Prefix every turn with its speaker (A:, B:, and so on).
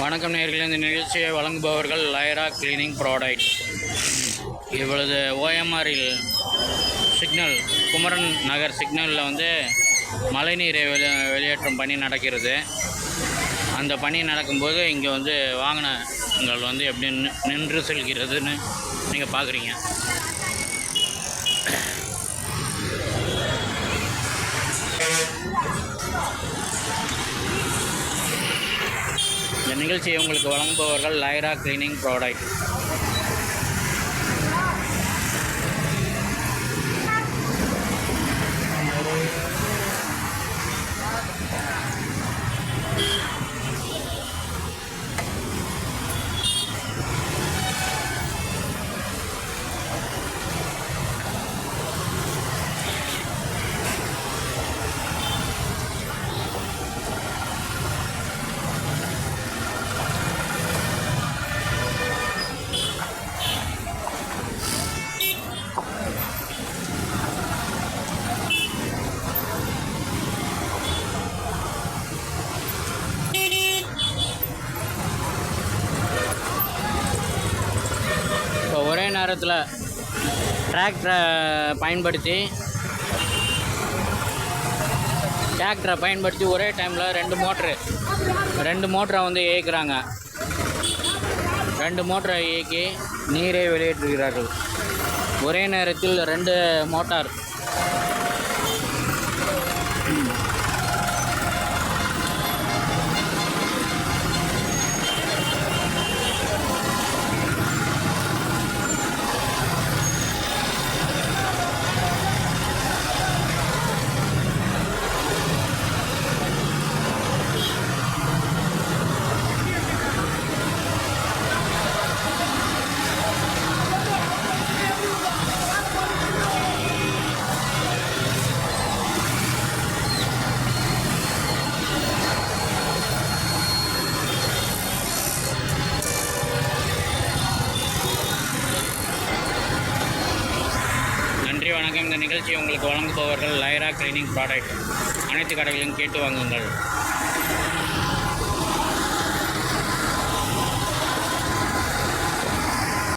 A: வணக்கம் நேயர்களே, இந்த நிகழ்ச்சியை வழங்குபவர்கள் லைரா கிளீனிங் ப்ராடக்ட். இவ்வளவு ஓஎம்ஆரில் சிக்னல் குமரன் நகர் சிக்னலில் மழைநீரை வெளியேற்றம் பணி நடக்கிறது. அந்த பணி நடக்கும்போது இங்கே வாகனங்கள் எப்படி நின்று செல்கிறதுன்னு நீங்கள் பார்க்குறீங்க. இந்த நிகழ்ச்சியை உங்களுக்கு வழங்குபவர்கள் லைரா கிளீனிங் ப்ராடக்ட். ஒரே நேரத்தில் டிராக்டரை பயன்படுத்தி ஒரே டைமில் ரெண்டு மோட்டரை இயக்குறாங்க. 2 மோட்டரை இயக்கி நீரை வெளியேற்றுகிறார்கள். ஒரே நேரத்தில் 2 மோட்டார். வணக்கம். இந்த நிகழ்ச்சியை உங்களுக்கு வழங்குபவர்கள் லைரா கிளீனிங் ப்ராடக்ட். அனைத்து கடைகளிலும் கேட்டு வாங்குங்கள்.